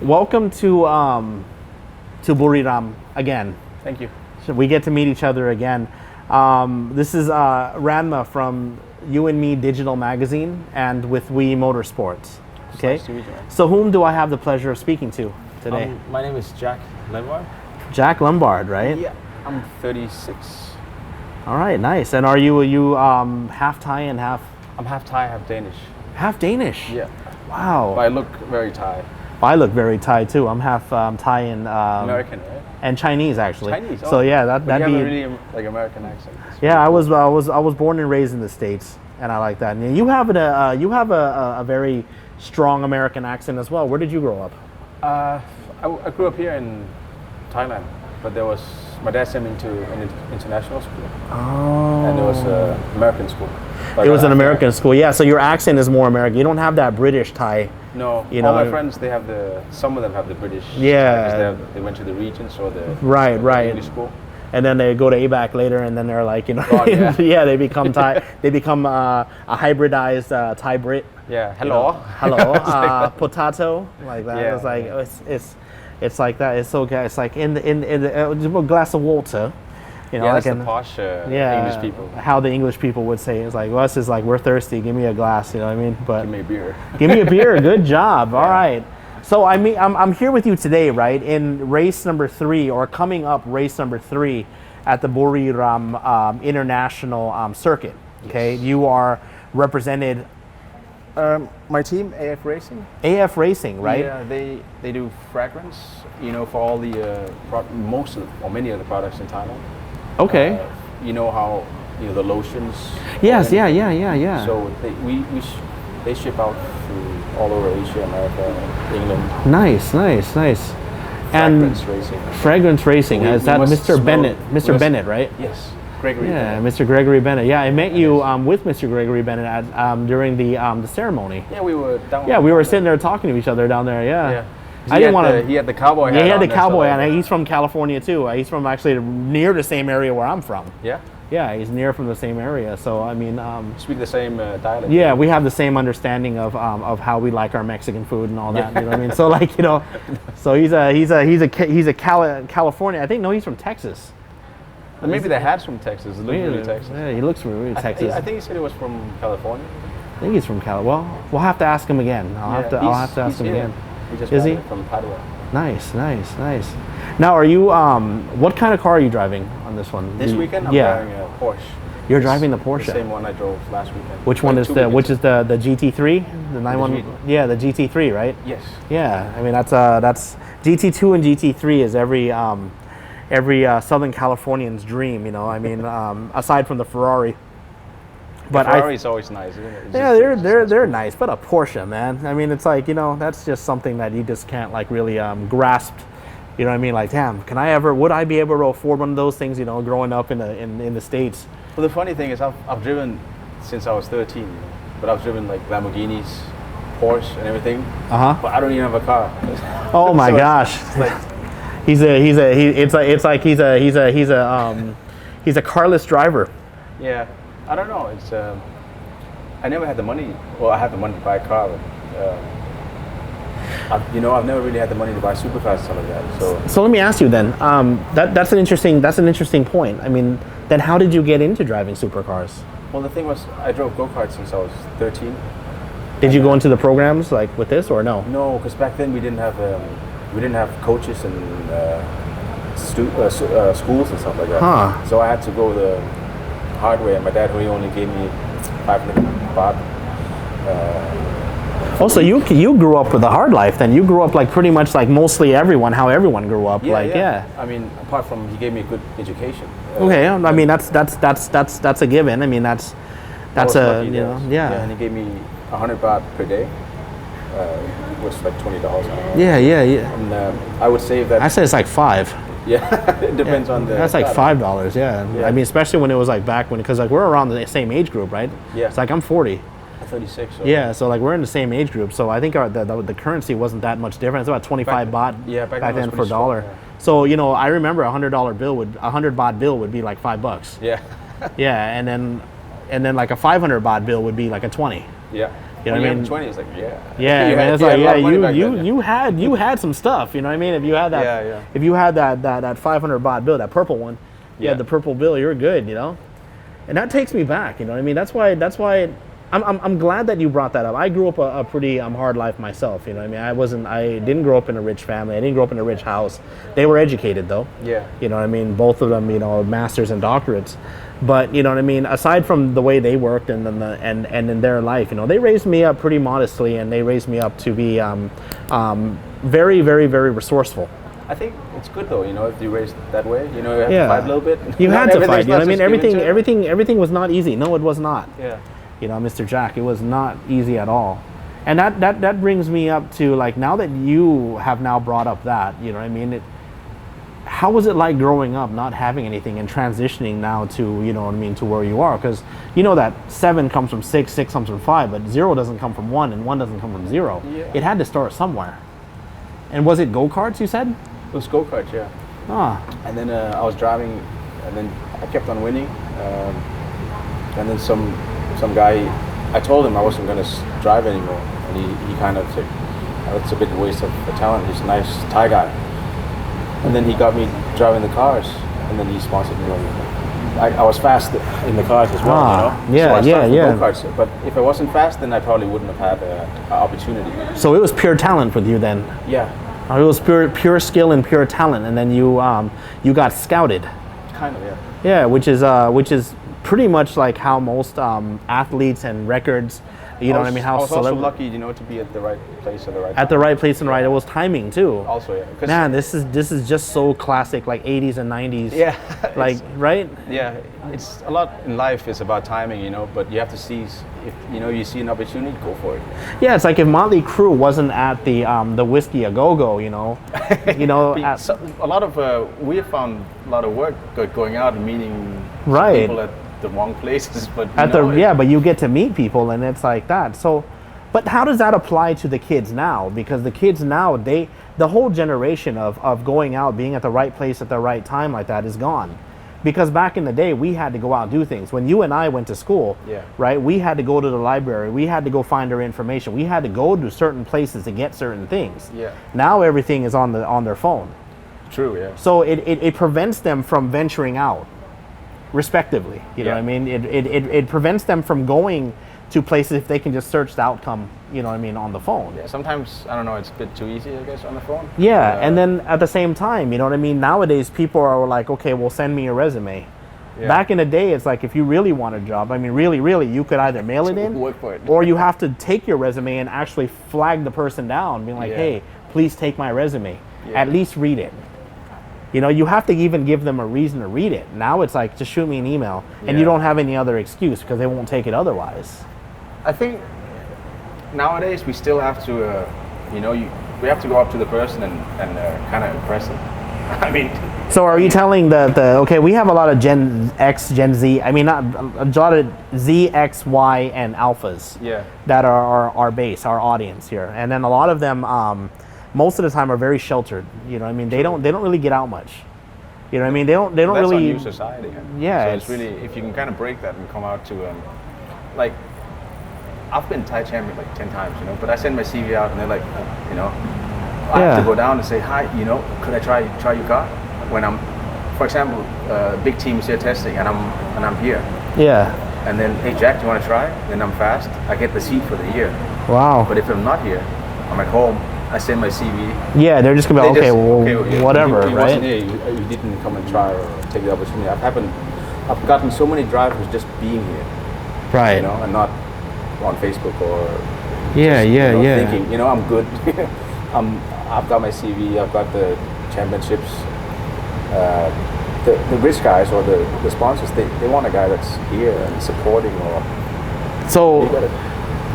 welcome to Buriram again. Thank you. So we get to meet each other again. This is Ranma from UnME Digital Magazine and with Motorsports. Okay. Nice to meet you, man. So whom do I have the pleasure of speaking to today? My name is Jack Lemvard. Jack Lemvard, right? Yeah, I'm 36. All right, nice. And are you half Thai and half? I'm half Thai, half Danish. Half Danish. Yeah. Wow. But I look very Thai. I look very Thai too. I'm half Thai and American, right? and Chinese actually. Chinese. Oh. So yeah, But that'd you be have a really like American accent. It's yeah. really I was born and raised in the States, and I like that. And you have a very strong American accent as well. Where did you grow up? I grew up here in Thailand, but my dad sent me to an international school, and it was an American school. It was an American school, yeah. So your accent is more American. You don't have that British Thai. No, you all know, my friends some of them have the British. Yeah. Because they went to the Regents or the Right. English school. And then they go to ABAC later, and then they're like, God, yeah. yeah, they become Thai. They become a hybridized Thai Brit. Yeah. Hello. Hello. Potato, like that. Yeah. It's like it's like that. It's so good. It's like in the glass of water. You know, Yeah, like that's the posh English people. How the English people would say it. It's like, us is like, we're thirsty, give me a glass, you know what I mean? But Give me a beer. give me a beer, good job. All right. So I'm here with you today, right, in race number 3 or coming up race number 3 at the Buriram International Circuit. Okay, Yes. You are represented My team, AF Racing. AF Racing, right? Yeah, they do fragrance, for all the many of the products in Thailand. Okay. You know how the lotions. Yes. and- Yeah. So they ship out to all over Asia, America, England. Nice. And Fragrance racing. fragrance racing. We- Is we that must Mr. smell- Bennett? we Mr. must- Bennett, right? Yes, Gregory. Yeah, Bennett. Mr. Gregory Bennett. Yeah, I met you with Mr. Gregory Bennett at during the ceremony. Yeah, we were down. Yeah, we were sitting there talking to each other down there. Yeah. Yeah. I didn't want to. He had the cowboy hat. Yeah, he had on the there, so cowboy like- hat. He's from California too. He's from actually near the same area where I'm from. Yeah. Yeah, he's near from the same area. So I mean, Speak the same dialect. yeah, we have the same understanding of how we like our Mexican food and all that. You know what I mean? So like so he's a California. I think he's from Texas. And maybe the hat's from Texas. It looks really Texas. Yeah, he looks really Texas. I think he said it was from California. I think he's from Cali. Well, we'll have to ask him again. I'll have to ask him again. He just Is got he? it from Padua. Nice. Now, are you? What kind of car are you driving on this one? This weekend, I'm yeah. driving a Porsche. You're driving the Porsche. The same one I drove last weekend. Which one is the? Which is the GT3? The 91? Yeah, the GT3, right? Yes. Yeah. I mean that's GT2 and GT3 is every Southern Californian's dream. I mean, aside from the Ferrari. But Ferrari's always nice, isn't it? They're nice, but a Porsche, man. I mean, it's like that's just something that you just can't like really grasp. You know what I mean? Like, damn, would I be able to afford one of those things? Growing up in the States. Well, the funny thing is, I've driven since I was 13, but I've driven like Lamborghinis, Porsche, and everything. Uh-huh. But I don't even have a car. Oh my So gosh! it's like, he's a carless driver. yeah, I don't know. It's I never had the money. Well, I had the money to buy a car, but I've never really had the money to buy supercars and stuff like that. So let me ask you then. That's an interesting point. I mean, then how did you get into driving supercars? Well, the thing was, I drove go-karts since I was 13. Did you go into the programs like with this or no? No, because back then we didn't have coaches and schools and stuff like that. Huh. So I had to go the hard way, and my dad, he only gave me 500 baht. Oh, so you grew up with a hard life then. You grew up like pretty much like mostly how everyone grew up. Yeah. I mean, apart from he gave me a good education. Okay, I mean that's a given. I mean that's a yeah. And he gave me 100 baht per day, which is like $20 an hour. Yeah. And I would save that. I say it's like $5. Yeah, it depends on the. That's like $5. Yeah. I mean, especially when it was like back when, because like we're around the same age group, right? Yeah. It's like I'm 40. 36. So Yeah, so like we're in the same age group. So I think the currency wasn't that much different. It's about 25 baht. Yeah, back then was for a dollar. strong, yeah. So I remember a $100 baht bill would be like $5. Yeah. Yeah, and then like a 500 baht bill would be like a 20. Yeah. You know when what I you're mean? 20, it's like, yeah. Yeah, You man, had- it's you like, had a yeah, lot of money back then, you had some stuff, you know what I mean? If you had that, Yeah. if you had that 500 baht bill, that purple one, you Yeah. had the purple bill, you're good, you know? And that takes me back, you know what I mean? That's why I'm glad that you brought that up. I grew up a pretty hard life myself, you know what I mean? I didn't grow up in a rich family. I didn't grow up in a rich house. They were educated though. Yeah. You know what I mean? Both of them, you know, masters and doctorates. But you know what I mean. Aside from the way they worked and then and in their life, you know, they raised me up pretty modestly, and they raised me up to be very, very, very resourceful. I think it's good though, you know, if you raised that way, you know, you have Yeah. to fight a little bit. You Not had to everything's fight. You know not what I mean? just given to you. Everything was not easy. No, it was not. Yeah. You know, Mr. Jack, it was not easy at all. And that brings me up to, like, now that you have now brought up that, you know what I mean? How was it like growing up not having anything and transitioning now to, you know what I mean, to where you are? Because you know that 7 comes from 6, 6 comes from 5, but 0 doesn't come from 1 and 1 doesn't come from 0. Yeah. It had to start somewhere. And was it go-karts, you said? It was go-kart, yeah. Ah, And then I was driving, and then I kept on winning. And then some guy, I told him I wasn't going to drive anymore, and he kind of said, oh, "It's a bit waste of a talent. He's a nice Thai guy." And then he got me driving the cars, and then he sponsored me. I was fast in the cars as well, Ah, you know. yeah, so I started yeah, from go-karts, but if I wasn't fast, then I probably wouldn't have had an opportunity. so it was pure talent with you then. Yeah, It was pure skill and pure talent, and then you got scouted. kind of, yeah. Yeah, which is pretty much like how most athletes and records, you know what I mean, how I was also celebra- lucky, you know, to be at the right place at the right at time. the right place and right. It was timing too. Also, yeah. 'Cause- Man, this is just so classic, like 80s and 90s. Yeah. Like, right? Yeah, it's a lot in life is about timing, you know, but you have to seize. If you know you see an opportunity, go for it. Yeah, it's like if Motley Crue wasn't at the Whiskey A Go Go, you know, A lot of we have found a lot of work going out and meeting some Right. people at the wrong places, but but you get to meet people, and it's like that. So, but how does that apply to the kids now? Because the kids now, the whole generation of going out, being at the right place at the right time like that is gone. Because back in the day, we had to go out and do things. When you and I went to school, Yeah. right, we had to go to the library. We had to go find our information. We had to go to certain places to get certain things. Yeah. Now everything is on their phone. True, yeah. So it prevents them from venturing out, respectively. You know Yeah. what I mean? It prevents them from going to places if they can just search the outcome, you know what I mean, on the phone. Yeah, sometimes I don't know, it's a bit too easy, I guess, on the phone. Yeah, and then at the same time, you know what I mean? Nowadays, people are like, okay, well, send me your resume. Yeah. Back in the day, it's like if you really want a job, I mean, really, you could either mail it in, Work for it. or you have to take your resume and actually flag the person down, being like, Yeah. hey, please take my resume. Yeah. At least read it. You know, you have to even give them a reason to read it. Now it's like, just shoot me an email, and you Yeah. don't have any other excuse because they won't take it otherwise. I think nowadays we still have to, we have to go up to the person and kind of impress them. I mean, So are you telling okay, we have a lot of Gen X, Gen Z, I mean, not a lot of Z, X, Y, and Alphas yeah, that are our base, our audience here. And then a lot of them, most of the time are very sheltered. You know what I mean? They don't really get out much. You know what I mean? They don't that's really. on new society. Yeah, so it's really, if you can kind of break that and come out to, like, I've been Thai champion like 10 times, you know, but I send my CV out and they're like, you know, I have Yeah. to go down and say, hi, you know, could I try your car? When I'm, for example, big team is here testing and I'm here. Yeah. And then, hey Jack, do you want to try? Then I'm fast. I get the seat for the year. Wow. But if I'm not here, I'm at home. I send my CV. Yeah, they're just gonna be like, They okay, just- well, whatever, you right? wasn't here, you didn't come and try or take the opportunity. I've gotten so many drivers just being here, Right. you know, and not on Facebook or Yeah, yeah, you know, yeah. thinking, you know, I'm good. I've got my CV. I've got the championships. The rich guys or the sponsors, they want a guy that's here and supporting or So. you gotta,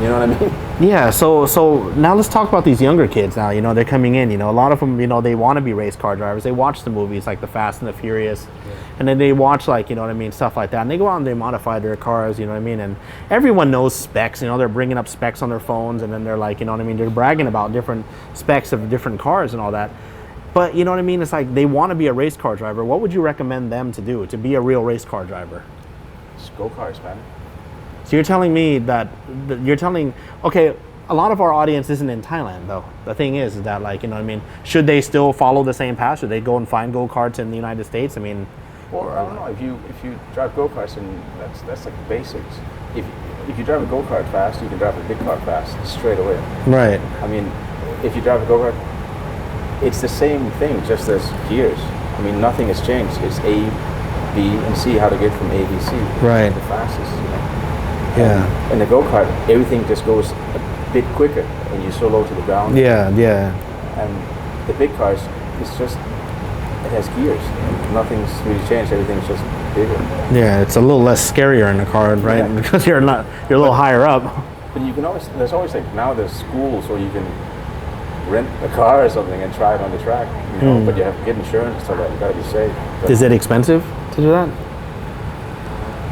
you know what I mean? Yeah, so now let's talk about these younger kids now. You know, they're coming in, you know, a lot of them, you know, they want to be race car drivers. They watch the movies like The Fast and the Furious, and then they watch, like, you know what I mean, stuff like that. And they go out and they modify their cars, you know what I mean? And everyone knows specs, you know, they're bringing up specs on their phones, and then they're like, you know what I mean, they're bragging about different specs of different cars and all that. But, you know what I mean, it's like they want to be a race car driver. What would you recommend them to do to be a real race car driver? Just go cars, man. So you're telling me that okay, a lot of our audience isn't in Thailand though. The thing is that like, you know what I mean, should they still follow the same path? Should they go and find go-karts in the United States? I mean, Or I don't know, if you drive go-karts, and that's like basics. If you drive a go-kart fast, you can drive a big car fast straight away. right. I mean, if you drive a go-kart, it's the same thing, just as gears. I mean, nothing has changed. It's A, B, and C, how to get from A to C. Right. The fastest, you know. Yeah. In the go-kart, everything just goes a bit quicker, and you're so low to the ground. Yeah, yeah. And the big cars, it's just, it has gears. And nothing's really changed. Everything's just bigger. Yeah, it's a little less scarier in the car, right? Yeah. Because you're a little higher up. But you can always, there's always like, now there's schools where you can rent a car or something and try it on the track, you know, but you have to get insurance and stuff like that. You gotta be safe. But Is it expensive to do that?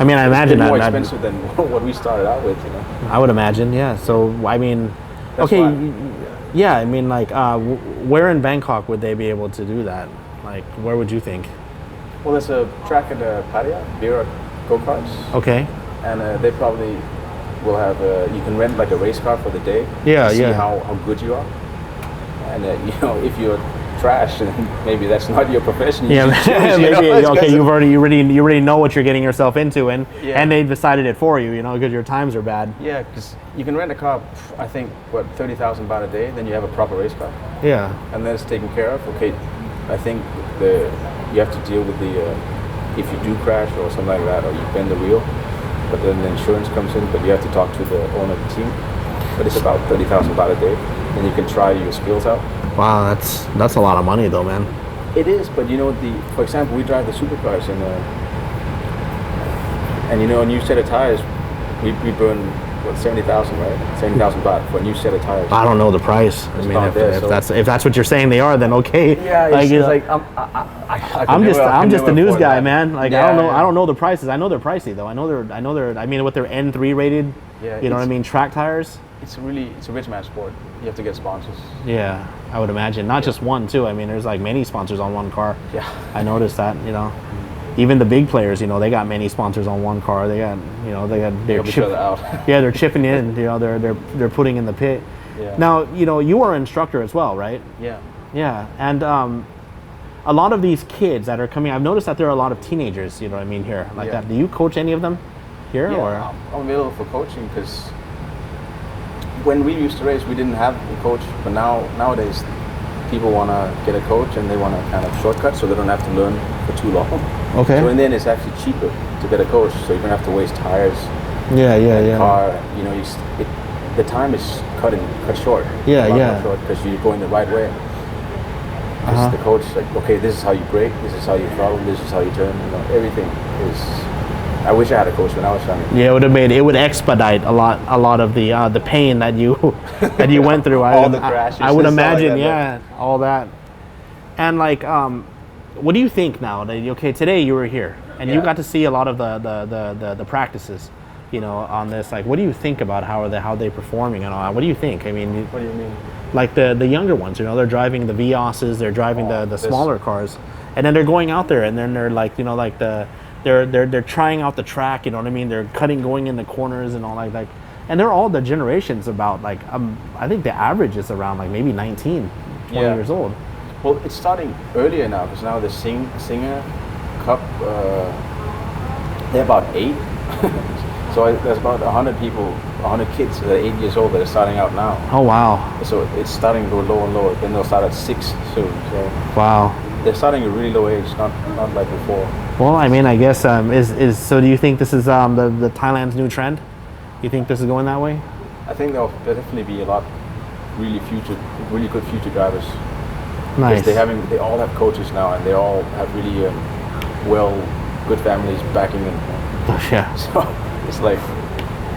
I mean, I imagine it's more that. expensive than what we started out with, you know. I would imagine, yeah. So, I mean, That's okay, why. yeah, I mean, like, where in Bangkok would they be able to do that? Like, where would you think? Well, there's a track in Pattaya, Vera go-karts, Okay. and they probably will have, you can rent like a race car for the day. Yeah, to see yeah. how good you are. And, you know, if you're trash, then maybe that's not your profession. You Yeah, should choose, you know, maybe, it's okay, 'cause you already know what you're getting yourself into, and Yeah. and they decided it for you, you know, because your times are bad. Yeah, because you can rent a car, I think, 30,000 baht a day, then you have a proper race car. Yeah. And then it's taken care of. Okay, I think you have to deal with the if you do crash or something like that, or you bend the wheel, but then the insurance comes in, but you have to talk to the owner of the team. But it's about 30,000 baht a day, then you can try your skills out. Wow, that's a lot of money though, man. It is, but you know, for example, we drive the supercars, and you know, a new set of tires, we burn what, 70,000, right? 70,000 baht for a new set of tires. I don't know the price. I mean, not there, so- if that's what you're saying they are, then okay. Yeah, Like, it's you know, like I'm just a news news guy, man. Like Yeah, I don't know the prices. I know they're pricey though. I know they're. I mean, with their N3 rated, Yeah, you know what I it's- mean, track tires. It's a rich man sport. You have to get sponsors. Yeah, I would imagine. Not just one too. I mean, there's like many sponsors on one car. Yeah. I noticed that. You know, even the big players. You know, they got many sponsors on one car. They got they're Help each other out. Yeah, they're chipping in. You know, they're putting in the pit. Yeah. Now, you know, you are an instructor as well, right? Yeah. Yeah, and a lot of these kids that are coming, I've noticed that there are a lot of teenagers, you know what I mean, here, like Yeah. that. Do you coach any of them here, or? Yeah, I'm available for coaching because when we used to race, we didn't have a coach, but nowadays people want to get a coach and they want to kind of shortcut so they don't have to learn for too long. Okay. So in the end, it's actually cheaper to get a coach, so you don't have to waste tires, Yeah. car. You know, the time is cut short. Yeah, a lot yeah. more short because you're going the right way. Uh-huh. The coach like, okay, this is how you brake, this is how you throttle, this is how you turn. You know, everything is. I wish I had a coach when I was younger. Yeah, it would expedite a lot of the pain that you went through. All the crashes I would and stuff like imagine, that, yeah, all that. And like, what do you think now? Okay, today you were here and you Yeah. got to see a lot of the practices, you know, on this. Like, what do you think about how they performing and all that? What do you think? I mean, What do you mean? like the younger ones, you know, they're driving the Vioses, they're driving the this- smaller cars, and then they're going out there and then they're like, you know, like they're trying out the track, you know what I mean? They're going in the corners and all like, and they're all the generations about like, I think the average is around like maybe 19, 20 Yeah. years old. Well, it's starting earlier now because now the Singer Cup, they're about 8. So there's about 100 people, 100 kids that are 8 years old that are starting out now. Oh wow, So it's starting to go lower and lower. Then they'll start at 6 soon. So wow. they're starting at a really low age, not like before. Well, I mean, I guess so. Do you think this is the Thailand's new trend? You think this is going that way? I think there'll definitely be a lot really good future drivers. Nice. Because they all have coaches now, and they all have really good families backing them. Yeah. So it's like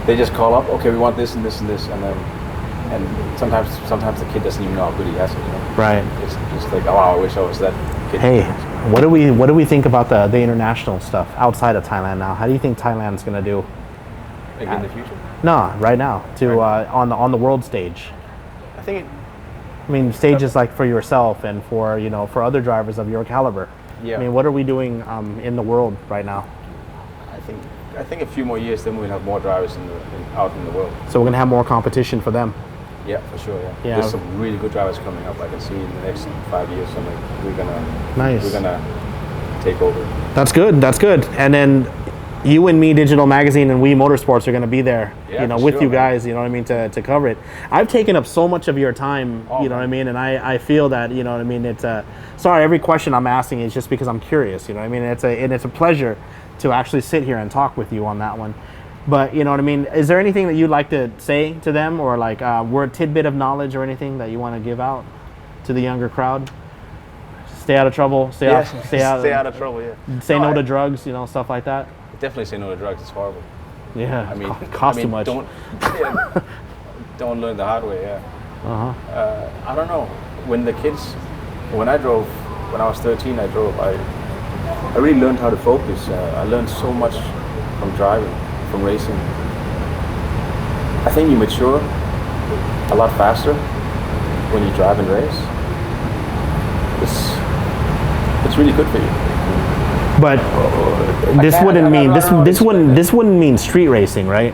they just call up, okay, we want this and this and this, and then sometimes the kid doesn't even know how good he has it. You know? Right. It's just like, oh wow, I wish I was that kid. Hey, what do we think about the international stuff outside of Thailand now? How do you think Thailand's gonna do? Like in the future, No, right now on the world stage. I think I mean, stages like for yourself and for for other drivers of your caliber. Yeah. I mean, what are we doing in the world right now? I I think a few more years, then we'll have more drivers out in the world. So we're gonna have more competition for them. Yeah, for sure. Yeah. Yeah. There's some really good drivers coming up. I can see in the next 5 years. So like, Nice. we're gonna take over. That's good. That's good. And then UnME Digital Magazine and We Motorsports are going to be be Yeah, for with sure, you man. guys. You know what I mean, to cover it. I've taken up so much of your time. Oh, you know what I man. mean, and I feel that you know what I mean. It's sorry. Every question I'm asking is just because I'm curious. You know what I mean. It's a pleasure to actually sit here and talk with you on that one. But you know what I mean. Is there anything that you'd like to say to them, or like word tidbit of knowledge or anything that you want to give out to the younger crowd? Stay out of trouble. Stay out of trouble. Yeah. Say no to drugs. You know, stuff like that. Definitely say no to drugs. It's horrible. Yeah, I mean, cost too much. Don't learn the hard way. Yeah. Uh-huh. I don't know. When I was 13, I drove. I really learned how to focus. I learned so much from driving, from racing. I think you mature a lot faster when you drive and race. It's really good for you. But this wouldn't mean street racing, right?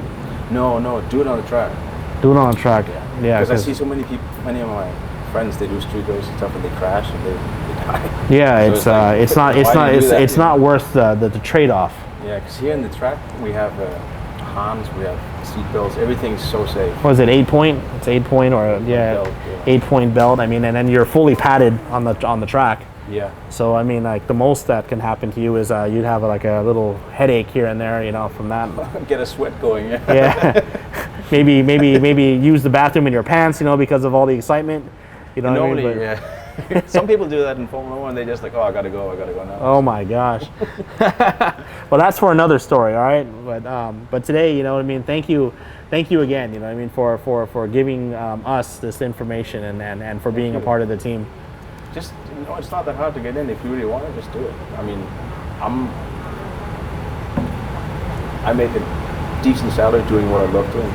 No, do it on the track. Do it on a track. Yeah. Because I see so many people, many of my friends, they do street racing stuff and they crash and they die. Yeah, So it's not worth the trade-off. Yeah, because here in the track we have Hans, we have seat belts, everything's so safe. What is it, 8-point? It's 8-point or Belt, yeah. 8-point belt. I mean, and then you're fully padded on the track. Yeah. So I mean, like the most that can happen to you is you'd have like a little headache here and there, you know, from that. Get a sweat going. Yeah. maybe use the bathroom in your pants, you know, because of all the excitement. You know Normally, what I mean? yeah. Some people do that in Formula One. They just like, oh, I gotta go now. Oh my gosh. Well, that's for another story, all right. But today, you know what I mean. Thank you again. You know what I mean for giving us this information and for being a part of the team. Just it's not that hard to get in. If you really want to, just do it. I mean, I make a decent salary doing what I love doing.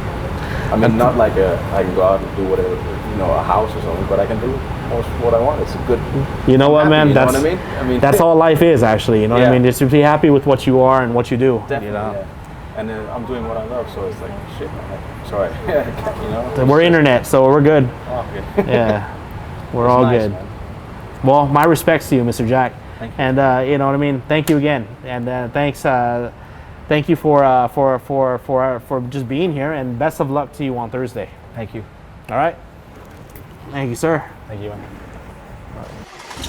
I mean, not like I can go out and do whatever, you know, a house or something, but I can do most what I want. It's a good. You know what, man? You That's know what I mean? that's all life is, actually. You know what I Yeah. mean? Just to be happy with what you are and what you do. Definitely, you know? yeah. And I'm doing what I love, so it's like shit. Sorry, you know. So we're internet, so we're good. Oh, okay. Yeah, we're It's all nice, good. man. Well, my respects to you, Mr. Jack. Thank you. And you know what I mean. Thank you again, and thanks. Thank you for just being here, and best of luck to you on Thursday. Thank you. All right. Thank you, sir. Thank you, man.